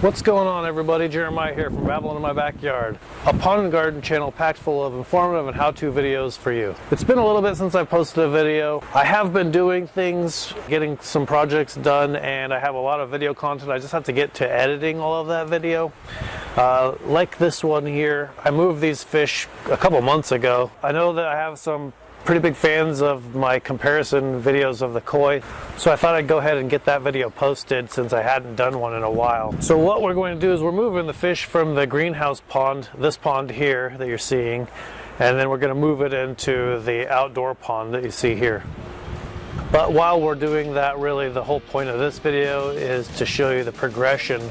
What's going on, everybody? Jeremiah here from Babbling in my Backyard, a pond and garden channel packed full of informative and how-to videos for you. It's been a little bit since I posted a video. I have been doing things, getting some projects done, and I have a lot of video content. I just have to get to editing all of that video. Like this one here, I moved these fish a couple months ago. I know that I have some pretty big fans of my comparison videos of the koi, so I thought I'd go ahead and get that video posted since I hadn't done one in a while. So what we're going to do is we're moving the fish from the greenhouse pond, this pond here that you're seeing, and then we're going to move it into the outdoor pond that you see here. But while we're doing that, really the whole point of this video is to show you the progression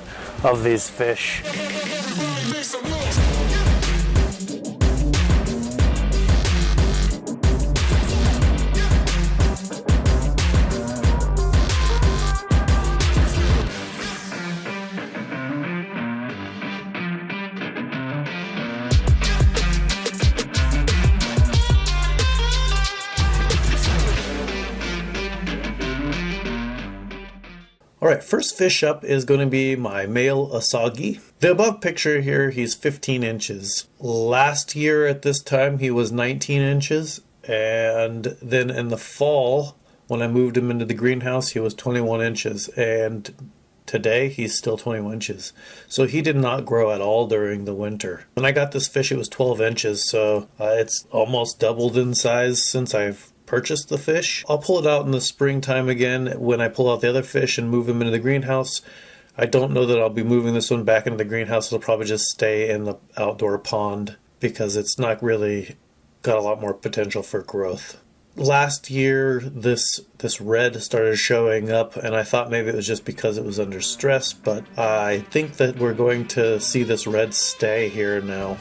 of these fish. Alright, first fish up is going to be my male Asagi. The above picture here, he's 15 inches. Last year at this time, he was 19 inches. And then in the fall, when I moved him into the greenhouse, he was 21 inches. And today, he's still 21 inches. So he did not grow at all during the winter. When I got this fish, it was 12 inches. So it's almost doubled in size since I've purchased the fish. I'll pull it out in the springtime again when I pull out the other fish and move them into the greenhouse. I don't know that I'll be moving this one back into the greenhouse. It'll probably just stay in the outdoor pond because it's not really got a lot more potential for growth. Last year, this red started showing up, and I thought maybe it was just because it was under stress, but I think that we're going to see this red stay here now.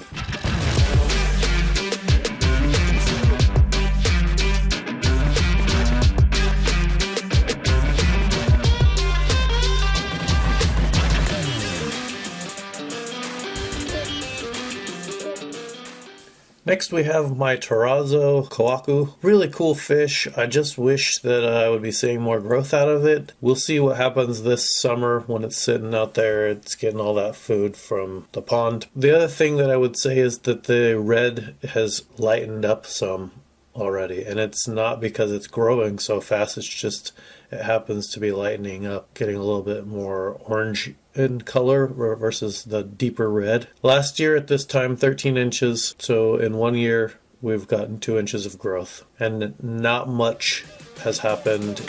Next we have my Terrazzo Koaku. Really cool fish. I just wish that I would be seeing more growth out of it. We'll see what happens this summer when it's sitting out there. It's getting all that food from the pond. The other thing that I would say is that the red has lightened up some already. And it's not because it's growing so fast. It's just it happens to be lightening up, getting a little bit more orange in color versus the deeper red. Last year at this time, 13 inches. So in 1 year, we've gotten 2 inches of growth. And not much has happened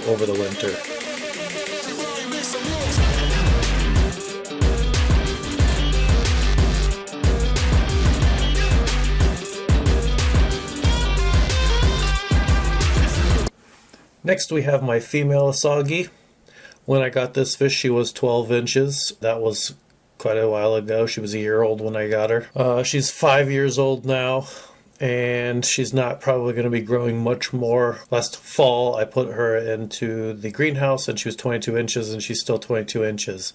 over the winter. Next we have my female Asagi. When I got this fish, she was 12 inches. That was quite a while ago. She was a year old when I got her. She's 5 years old now, and she's not probably going to be growing much more. Last fall, I put her into the greenhouse, and she was 22 inches, and she's still 22 inches.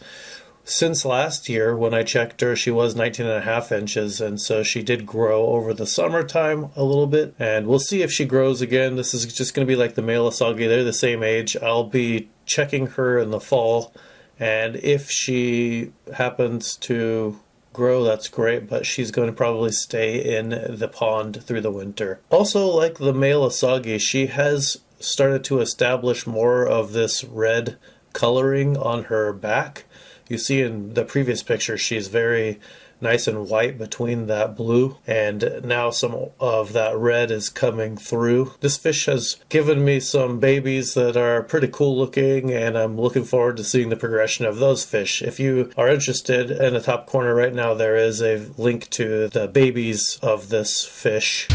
Since last year, when I checked her, she was 19.5 inches, and so she did grow over the summertime a little bit, and we'll see if she grows again. This is just going to be like the male Asagi. They're the same age. I'll be checking her in the fall, and if she happens to grow, that's great, but she's going to probably stay in the pond through the winter. Also, like the male Asagi, she has started to establish more of this red coloring on her back. You see in the previous picture, she's very nice and white between that blue, and now some of that red is coming through. This fish has given me some babies that are pretty cool looking, and I'm looking forward to seeing the progression of those fish. If you are interested, in the top corner right now, there is a link to the babies of this fish.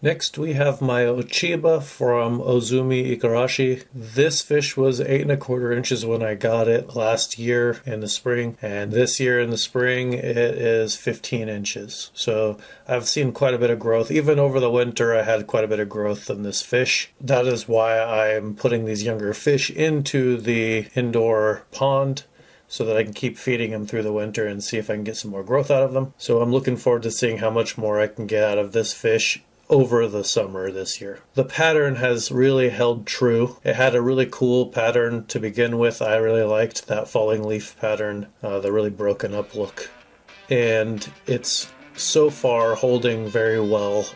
Next we have my Uchiba from Ozumi Igarashi. This fish was 8¼ inches when I got it last year in the spring, and this year in the spring it is 15 inches. So I've seen quite a bit of growth. Even over the winter I had quite a bit of growth in this fish. That is why I'm putting these younger fish into the indoor pond, so that I can keep feeding them through the winter and see if I can get some more growth out of them. So I'm looking forward to seeing how much more I can get out of this fish over the summer this year. The pattern has really held true. It had a really cool pattern to begin with. I really liked that falling leaf pattern, the really broken up look. And it's so far holding very well.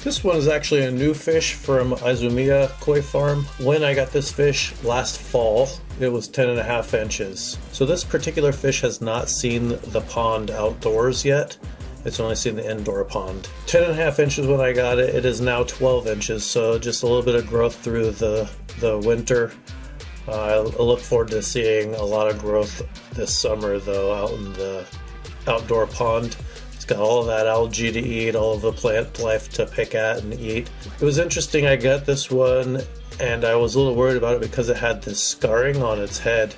This one is actually a new fish from Izumiya Koi Farm. When I got this fish last fall, it was 10.5 inches. So this particular fish has not seen the pond outdoors yet. It's only seen the indoor pond. 10.5 inches when I got it. It is now 12 inches, so just a little bit of growth through the winter. I look forward to seeing a lot of growth this summer though out in the outdoor pond. It's got all of that algae to eat, all of the plant life to pick at and eat. It was interesting, I got this one and I was a little worried about it because it had this scarring on its head,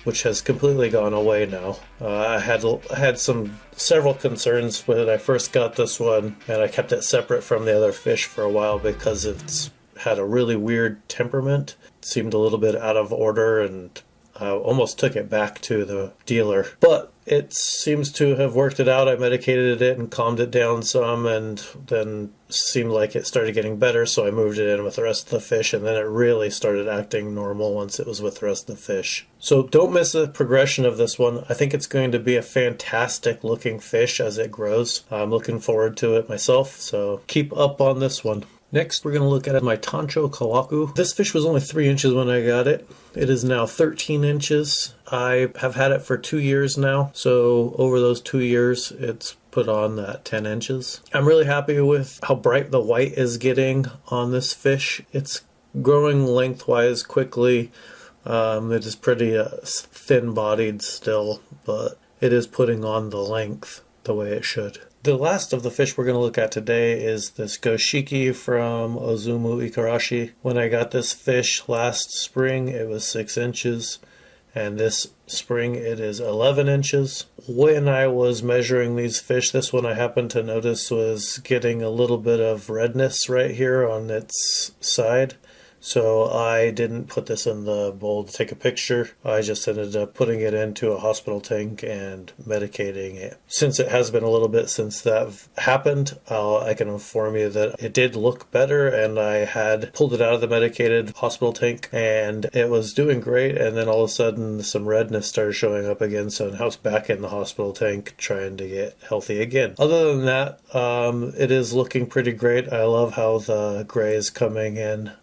which has completely gone away now. I had several concerns when I first got this one, and I kept it separate from the other fish for a while because it's had a really weird temperament. It seemed a little bit out of order, and I almost took it back to the dealer. But it seems to have worked it out. I medicated it and calmed it down some, and then seemed like it started getting better, so I moved it in with the rest of the fish, and then it really started acting normal once it was with the rest of the fish. So don't miss the progression of this one. I think it's going to be a fantastic looking fish as it grows. I'm looking forward to it myself, so keep up on this one. Next, we're going to look at my Tancho Kawaku. This fish was only 3 inches when I got it. It is now 13 inches. I have had it for 2 years now, so over those 2 years, it's put on that 10 inches. I'm really happy with how bright the white is getting on this fish. It's growing lengthwise quickly. It is pretty thin-bodied still, but it is putting on the length the way it should. The last of the fish we're going to look at today is this Goshiki from Ozumu Ikarashi. When I got this fish last spring, it was 6 inches, and this spring it is 11 inches. When I was measuring these fish, this one I happened to notice was getting a little bit of redness right here on its side. So I didn't put this in the bowl to take a picture. I just ended up putting it into a hospital tank and medicating it. Since it has been a little bit since that happened, I can inform you that it did look better, and I had pulled it out of the medicated hospital tank and it was doing great, and then all of a sudden some redness started showing up again, so now it's back in the hospital tank trying to get healthy again. Other than that, it is looking pretty great. I love how the gray is coming in.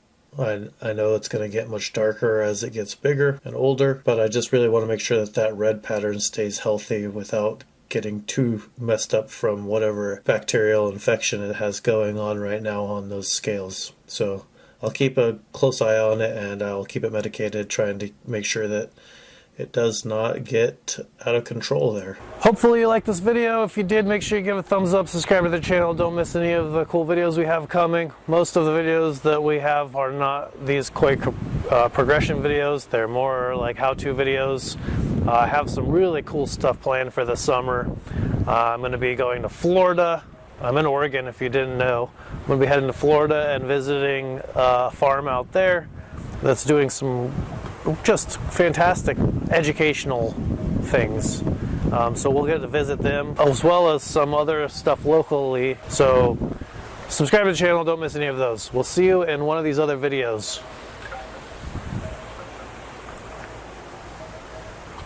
I know it's going to get much darker as it gets bigger and older, but I just really want to make sure that that red pattern stays healthy without getting too messed up from whatever bacterial infection it has going on right now on those scales. So I'll keep a close eye on it, and I'll keep it medicated, trying to make sure that it does not get out of control there. Hopefully you liked this video. If you did, make sure you give a thumbs up, subscribe to the channel. Don't miss any of the cool videos we have coming. Most of the videos that we have are not these koi progression videos. They're more like how-to videos. I have some really cool stuff planned for the summer. I'm going to be going to Florida. I'm in Oregon, if you didn't know. I'm going to be heading to Florida and visiting a farm out there that's doing some just fantastic educational things. So we'll get to visit them, as well as some other stuff locally. So subscribe to the channel, don't miss any of those. We'll see you in one of these other videos.